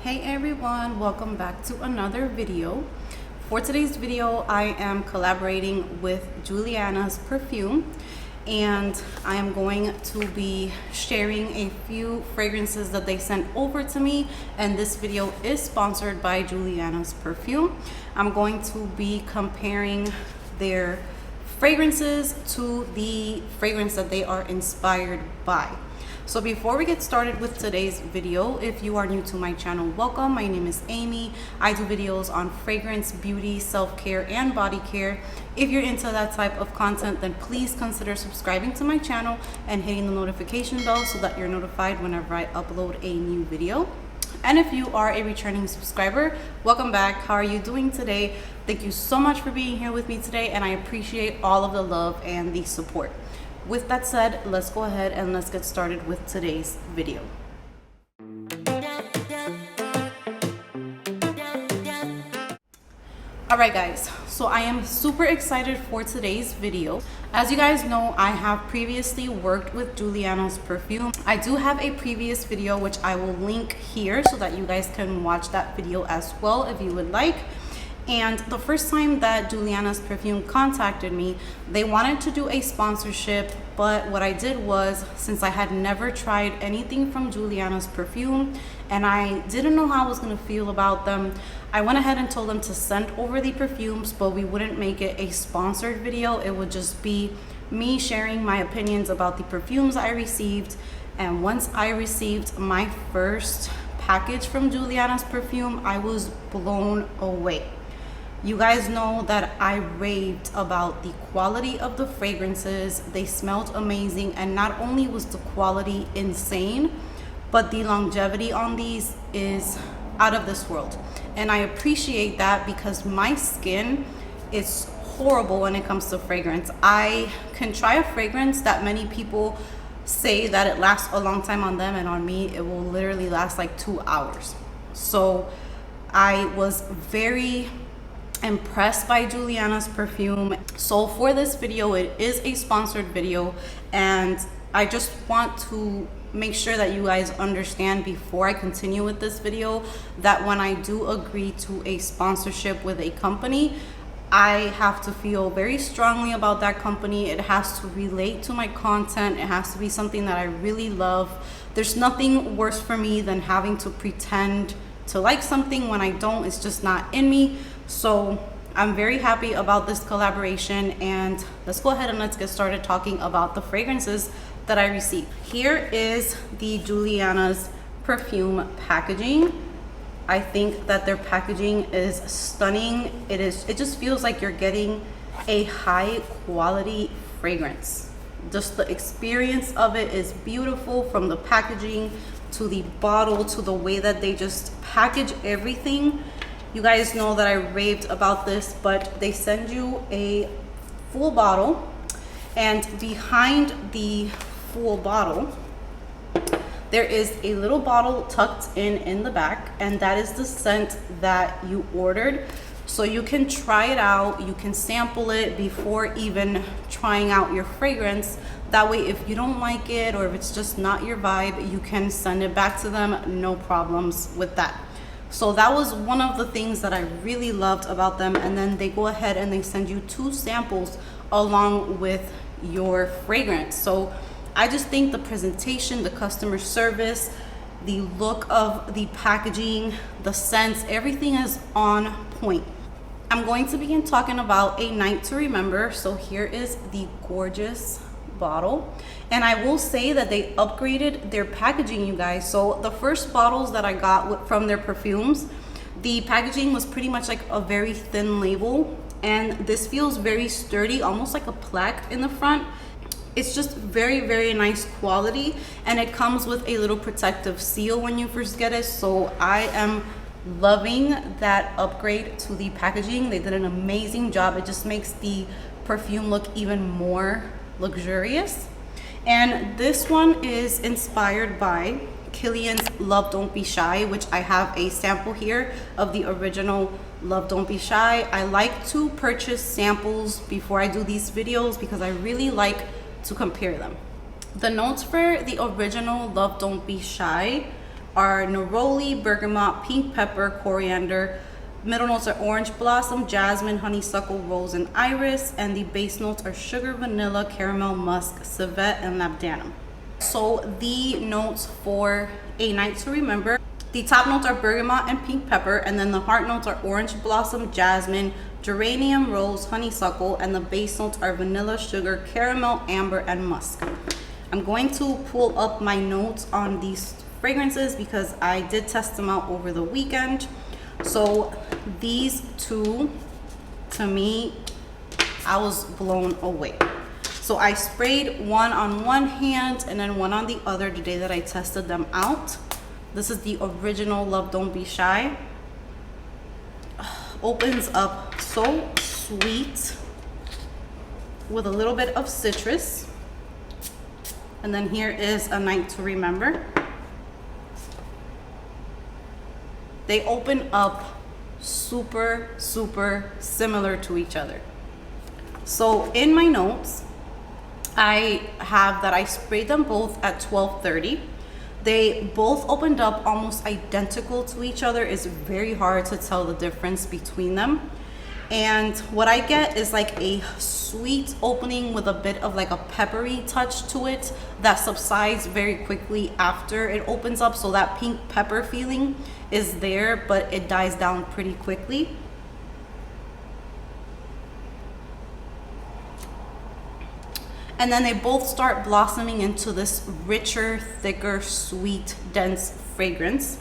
Hey everyone, welcome back to another video. For today's video, I am collaborating with Julianna'S Perfume, and I am going to be sharing a few fragrances that they sent over to me, and this video is sponsored by Julianna'S Perfume. I'm going to be comparing their fragrances to the fragrance that they are inspired by. So before we get started with today's video, if you are new to my channel, welcome. My name is Amy. I do videos on fragrance, beauty, self-care, and body care. If you're into that type of content, then please consider subscribing to my channel and hitting the notification bell so that you're notified whenever I upload a new video. And if you are a returning subscriber, welcome back. How are you doing today? Thank you so much for being here with me today, and I appreciate all of the love and the support. With that said, let's go ahead and let's get started with today's video. Alright guys, so I am super excited for today's video. As you guys know, I have previously worked with Julianna'S Perfume. I do have a previous video which I will link here so that you guys can watch that video as well if you would like. And the first time that Julianna'S Perfume contacted me, they wanted to do a sponsorship, but what I did was, since I had never tried anything from Julianna'S Perfume and I didn't know how I was going to feel about them, I went ahead and told them to send over the perfumes, but we wouldn't make it a sponsored video. It would just be me sharing my opinions about the perfumes I received. And once I received my first package from Julianna'S Perfume, I was blown away. You guys know that I raved about the quality of the fragrances. They smelled amazing, and not only was the quality insane, but the longevity on these is out of this world. And I appreciate that because my skin is horrible when it comes to fragrance. I can try a fragrance that many people say that it lasts a long time on them, and on me it will literally last like 2 hours. So I was very impressed by Julianna'S Perfume. So for this video, it is a sponsored video, and I just want to make sure that you guys understand before I continue with this video that when I do agree to a sponsorship with a company, I have to feel very strongly about that company. It has to relate to my content. It has to be something that I really love. There's nothing worse for me than having to pretend to like something when I don't. It's just not in me. So I'm very happy about this collaboration, and let's go ahead and let's get started talking about the fragrances that I received. Here is the Julianna'S Perfume packaging. I think that their packaging is stunning. It just feels like you're getting a high quality fragrance. Just the experience of it is beautiful, from the packaging to the bottle to the way that they just package everything. You guys know that I raved about this, but they send you a full bottle, and behind the full bottle there is a little bottle tucked in the back, and that is the scent that you ordered. So you can try it out, you can sample it before even trying out your fragrance. That way, if you don't like it or if it's just not your vibe, you can send it back to them, no problems with that. So that was one of the things that I really loved about them. And then they go ahead and they send you 2 samples along with your fragrance. So I just think the presentation, the customer service, the look of the packaging, the scents, everything is on point. I'm going to begin talking about a night to remember. So here is the gorgeous bottle, and I will say that they upgraded their packaging, you guys. So the first bottles that I got from their perfumes, the packaging was pretty much like a very thin label, and this feels very sturdy, almost like a plaque in the front. It's just very, very nice quality, and it comes with a little protective seal when you first get it. So I am loving that upgrade to the packaging. They did an amazing job. It just makes the perfume look even more luxurious. And this one is inspired by Kilian's Love Don't Be Shy, which I have a sample here of the original Love Don't Be Shy. I like to purchase samples before I do these videos because I really like to compare them. The notes for the original Love Don't Be Shy are neroli, bergamot, pink pepper, coriander. Middle notes are orange blossom, jasmine, honeysuckle, rose, and iris. And the base notes are sugar, vanilla, caramel, musk, civet, and labdanum. So the notes for A Night to Remember. The top notes are bergamot and pink pepper, and then the heart notes are orange blossom, jasmine, geranium, rose, honeysuckle, and the base notes are vanilla, sugar, caramel, amber, and musk. I'm going to pull up my notes on these fragrances because I did test them out over the weekend. So these two, to me, I was blown away. So I sprayed one on one hand and then one on the other the day that I tested them out. This is the original Love Don't Be Shy. Opens up so sweet with a little bit of citrus. And then here is A Night to Remember. They open up super, super similar to each other. So in my notes, I have that I sprayed them both at 12:30. They both opened up almost identical to each other. It's very hard to tell the difference between them. And what I get is like a sweet opening with a bit of like a peppery touch to it that subsides very quickly after it opens up. So that pink pepper feeling is there, but it dies down pretty quickly. And then they both start blossoming into this richer, thicker, sweet, dense fragrance.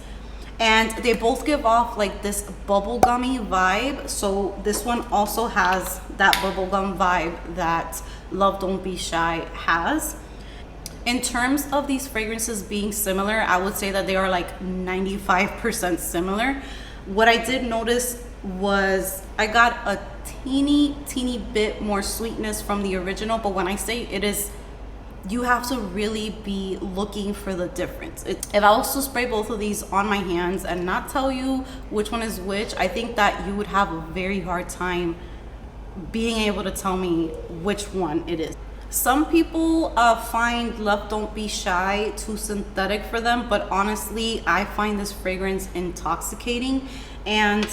And they both give off like this bubblegummy vibe. So this one also has that bubblegum vibe that Love Don't Be Shy has. In terms of these fragrances being similar, I would say that they are like 95% similar. What I did notice was I got a teeny bit more sweetness from the original, but when I say it is, you have to really be looking for the difference. If I was to spray both of these on my hands and not tell you which one is which, I think that you would have a very hard time being able to tell me which one it is. Some people find Love Don't Be Shy too synthetic for them, but honestly, I find this fragrance intoxicating. And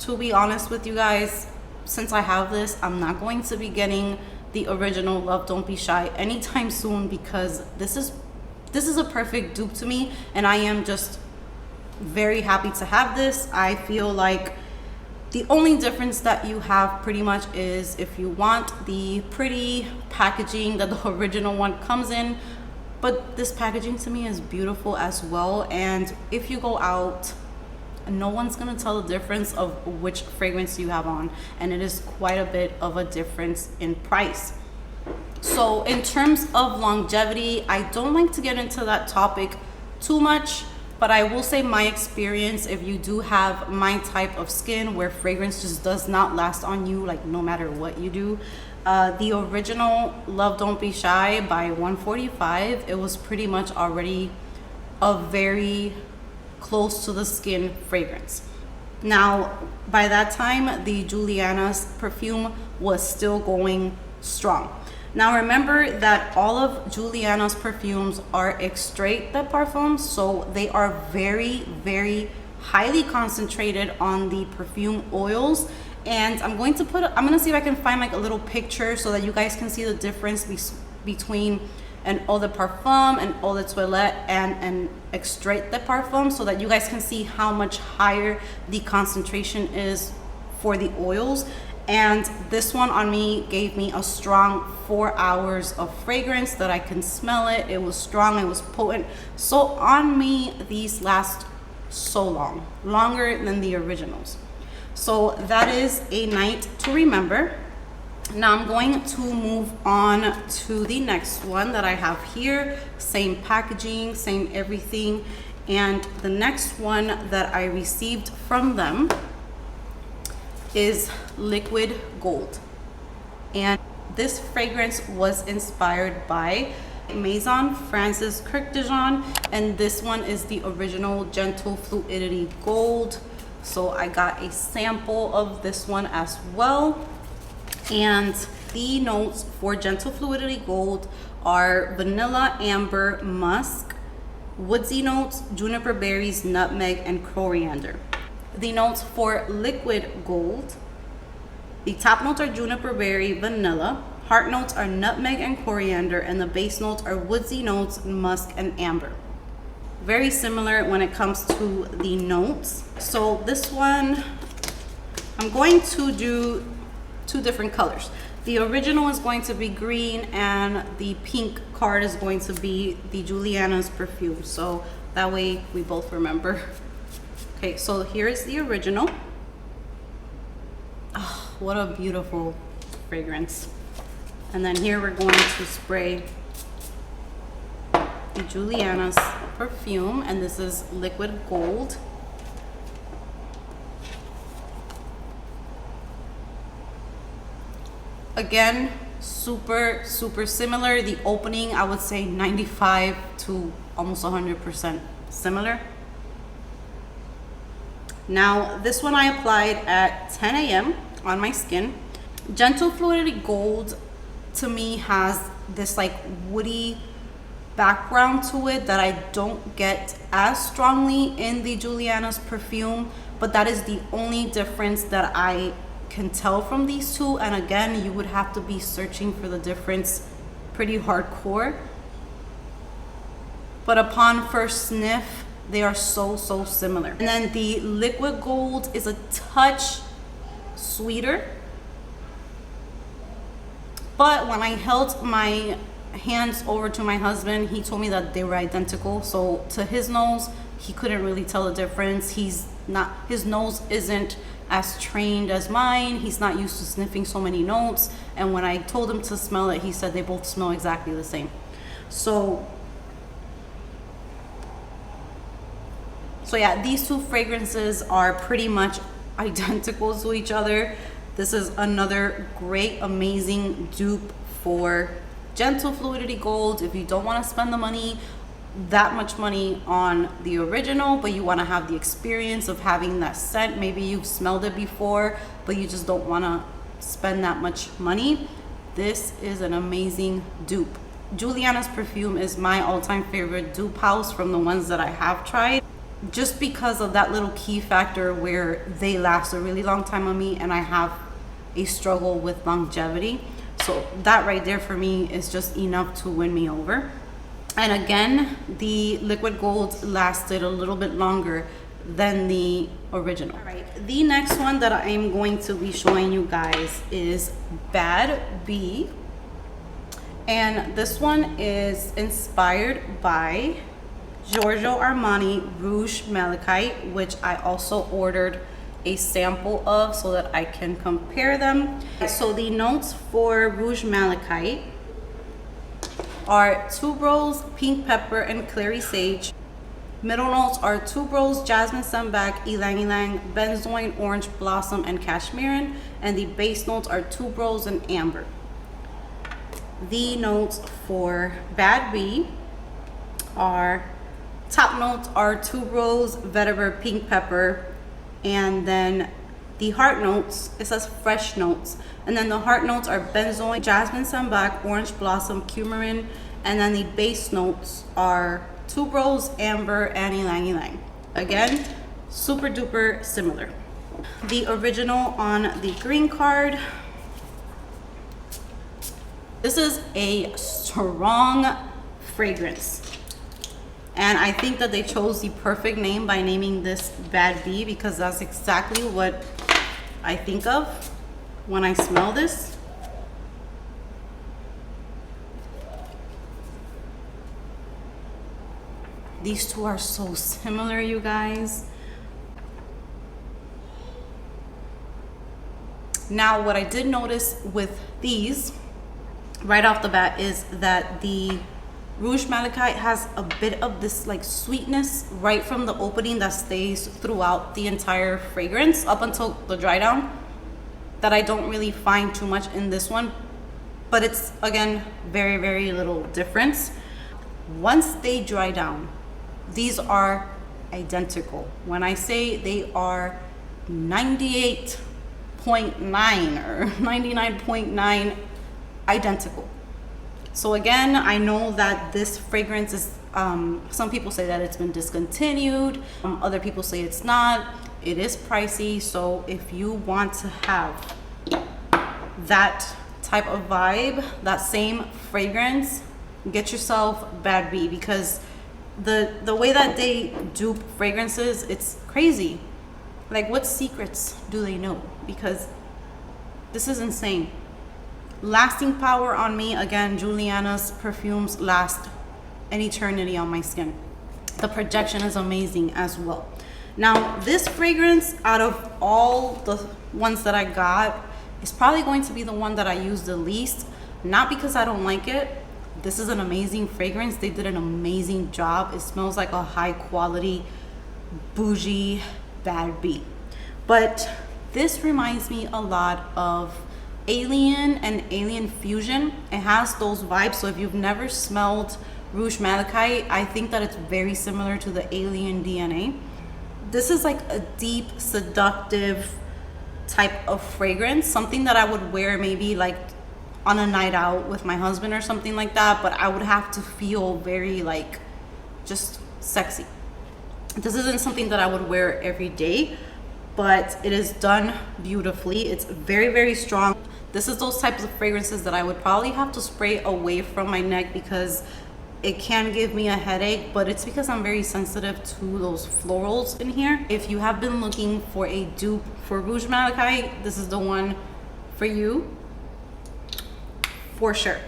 to be honest with you guys, since I have this, I'm not going to be getting the original Love Don't Be Shy anytime soon because this is a perfect dupe to me, and I am just very happy to have this. I feel like the only difference that you have pretty much is if you want the pretty packaging that the original one comes in, but this packaging to me is beautiful as well. And if you go out, no one's gonna tell the difference of which fragrance you have on, and it is quite a bit of a difference in price. So in terms of longevity, I don't like to get into that topic too much, but I will say my experience, if you do have my type of skin where fragrance just does not last on you, like no matter what you do, the original Love Don't Be Shy by 145, it was pretty much already a very close to the skin fragrance. Now, by that time, the Julianna'S Perfume was still going strong. Now remember that all of Julianna'S perfumes are extrait de parfum, so they are very highly concentrated on the perfume oils. And I'm going to see if I can find like a little picture so that you guys can see the difference between an eau de parfum, an eau de toilette, and an extrait de parfum, so that you guys can see how much higher the concentration is for the oils. And this one on me gave me a strong 4 hours of fragrance that I can smell it. It was strong, it was potent. So on me, these last so long, longer than the originals. So that is A Night to Remember. Now I'm going to move on to the next one that I have here. Same packaging, same everything. And the next one that I received from them is Liquid Gold. And this fragrance was inspired by Maison Francis Kurkdjian, and this one is the original Gentle Fluidity Gold. So I got a sample of this one as well. And the notes for Gentle Fluidity Gold are vanilla, amber, musk, woodsy notes, juniper berries, nutmeg, and coriander. The notes for liquid gold, the top notes are juniper berry, vanilla. Heart notes are nutmeg and coriander, and the base notes are woodsy notes, musk, and amber. Very similar when it comes to the notes. So this one, I'm going to do two different colors. The original is going to be green, and the pink card is going to be the Julianna'S Perfume. So that way we both remember. Okay, so here is the original. Oh, what a beautiful fragrance. And then here we're going to spray the Julianna'S Perfume, and this is liquid gold. Again, super similar. The opening, I would say 95 to almost 100% similar. Now, this one I applied at 10 a.m. on my skin. Gentle Fluidity Gold to me has this like woody background to it that I don't get as strongly in the Julianna'S Perfume, but that is the only difference that I can tell from these two. And again, you would have to be searching for the difference pretty hardcore, but upon first sniff they are so similar. And then the liquid gold is a touch sweeter, but when I held my hands over to my husband, he told me that they were identical. So to his nose, he couldn't really tell the difference. His nose isn't as trained as mine. He's not used to sniffing so many notes. And when I told him to smell it, he said they both smell exactly the same. So yeah, these two fragrances are pretty much identical to each other. This is another great, amazing dupe for Gentle Fluidity Gold. If you don't want to spend the money, that much money on the original, but you want to have the experience of having that scent, maybe you've smelled it before, but you just don't want to spend that much money, this is an amazing dupe. Julianna'S Perfume is my all-time favorite dupe house from the ones that I have tried, just because of that little key factor where they last a really long time on me, and I have a struggle with longevity. So that right there for me is just enough to win me over. And again, the liquid gold lasted a little bit longer than the original. All right, the next one that I am going to be showing you guys is Bad Bee. And this one is inspired by Giorgio Armani Rouge Malachite, which I also ordered a sample of so that I can compare them. So the notes for Rouge Malachite are tuberose, pink pepper, and clary sage. Middle notes are tuberose, jasmine sambac, ylang ylang, benzoin, orange blossom, and cashmerean. And the base notes are tuberose and amber. The notes for Bad Bee are, top notes are tuberose, vetiver, pink pepper, and then the heart notes, it says fresh notes, and then the heart notes are benzoin, jasmine sambac, orange blossom, coumarin, and then the base notes are tuberose, amber, and ylang ylang. Again, super duper similar. The original on the green card. This is a strong fragrance, and I think that they chose the perfect name by naming this Bad Bee, because that's exactly what I think of when I smell this. These two are so similar, you guys. Now, what I did notice with these right off the bat is that the Rouge Malachite has a bit of this like sweetness right from the opening that stays throughout the entire fragrance up until the dry down, that I don't really find too much in this one, but it's again very little difference. Once they dry down, these are identical. When I say they are 98.9 or 99.9 identical. So again, I know that this fragrance is Some people say that it's been discontinued. Other people say it's not. It is pricey. So if you want to have that type of vibe, that same fragrance, get yourself Bad Bee, because the way that they dupe fragrances, it's crazy. Like, what secrets do they know? Because this is insane. Lasting power on me. Again, Julianna'S perfumes last an eternity on my skin. The projection is amazing as well. Now, this fragrance, out of all the ones that I got, is probably going to be the one that I use the least. Not because I don't like it. This is an amazing fragrance. They did an amazing job. It smells like a high quality, bougie Bad Bee. But this reminds me a lot of Alien and Alien Fusion. It has those vibes. So if you've never smelled Rouge Malachite, I think that it's very similar to the Alien DNA. This is like a deep, seductive type of fragrance, something that I would wear maybe like on a night out with my husband or something like that, but I would have to feel very like just sexy. This isn't something that I would wear every day, but it is done beautifully. It's very, very strong. This is those types of fragrances that I would probably have to spray away from my neck because it can give me a headache, but it's because I'm very sensitive to those florals in here. If you have been looking for a dupe for Rouge Malachite, this is the one for you, for sure.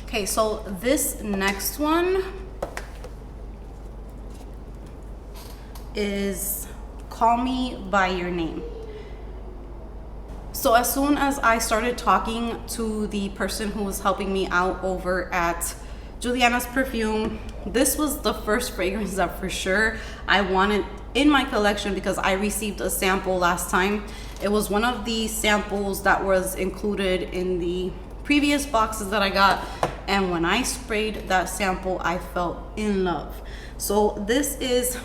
Okay, so this next one is Call Me By Your Name. So as soon as I started talking to the person who was helping me out over at Julianna'S Perfume, this was the first fragrance that for sure I wanted in my collection because I received a sample last time. It was one of the samples that was included in the previous boxes that I got, and when I sprayed that sample, I fell in love. So this is,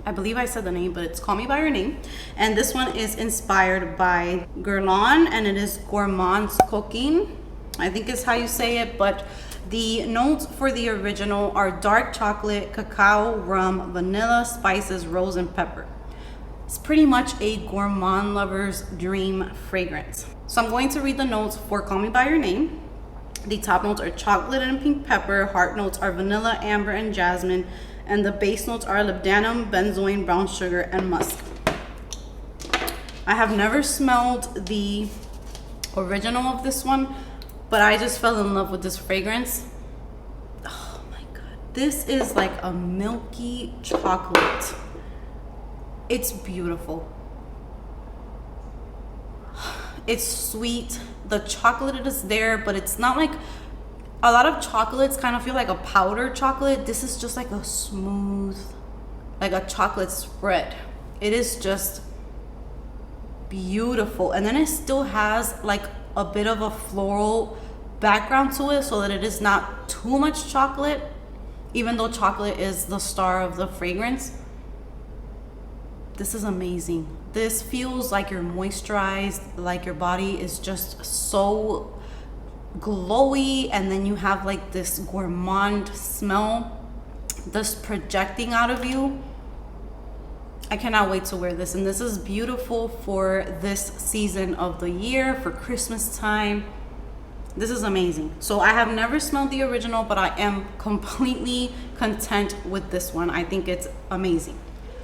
I believe I said the name, but it's Call Me By Your Name. And this one is inspired by Guerlain, and it is Gourmand's Coquin, I think is how you say it. But the notes for the original are dark chocolate, cacao, rum, vanilla, spices, rose, and pepper. It's pretty much a gourmand lover's dream fragrance. So I'm going to read the notes for Call Me By Your Name. The top notes are chocolate and pink pepper. Heart notes are vanilla, amber, and jasmine. And the base notes are labdanum, benzoin, brown sugar, and musk. I have never smelled the original of this one, but I just fell in love with this fragrance. Oh my God. This is like a milky chocolate. It's beautiful. It's sweet. The chocolate is there, but it's not like, a lot of chocolates kind of feel like a powdered chocolate. This is just like a smooth, like a chocolate spread. It is just beautiful. And then it still has like a bit of a floral background to it so that it is not too much chocolate, even though chocolate is the star of the fragrance. This is amazing. This feels like you're moisturized, like your body is just so glowy, and then you have like this gourmand smell that's projecting out of you. I cannot wait to wear this, and this is beautiful for this season of the year, for Christmas time. This is amazing. So I have never smelled the original, but I am completely content with this one. I think it's amazing.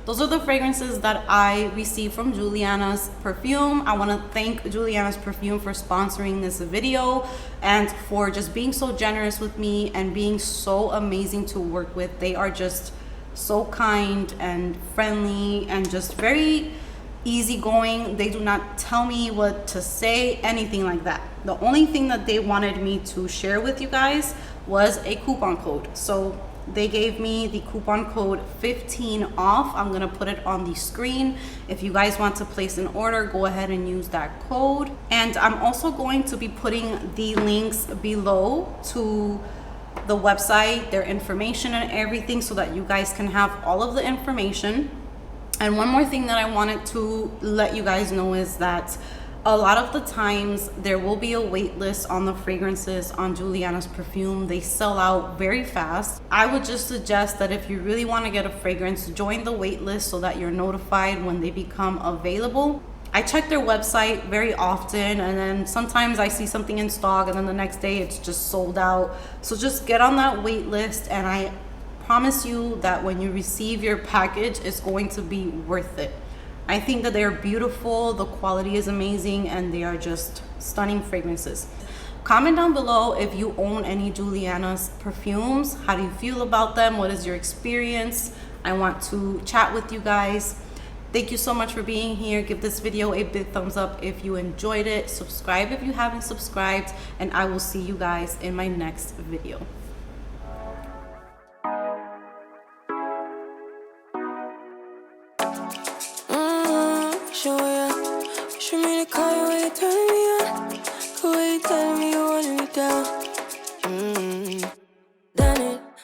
Those are the fragrances that I received from Julianna'S Perfume. I want to thank Julianna'S Perfume for sponsoring this video and for just being so generous with me and being so amazing to work with. They are just so kind and friendly and just very easygoing. They do not tell me what to say, anything like that. The only thing that they wanted me to share with you guys was a coupon code. So they gave me the coupon code 15 off. I'm gonna put it on the screen. If you guys want to place an order, go ahead and use that code. And I'm also going to be putting the links below to the website, their information and everything, so that you guys can have all of the information. And one more thing that I wanted to let you guys know is that A lot of the times there will be a wait list on the fragrances on Julianna'S Perfume. They sell out very fast. I would just suggest that if you really want to get a fragrance, join the wait list so that you're notified when they become available. I check their website very often, and then sometimes I see something in stock and then the next day it's just sold out. So just get on that wait list, and I promise you that when you receive your package, it's going to be worth it. I think that they're beautiful, the quality is amazing, and they are just stunning fragrances. Comment down below if you own any Julianna'S perfumes. How do you feel about them? What is your experience? I want to chat with you guys. Thank you so much for being here. Give this video a big thumbs up if you enjoyed it. Subscribe if you haven't subscribed, and I will see you guys in my next video. Sure.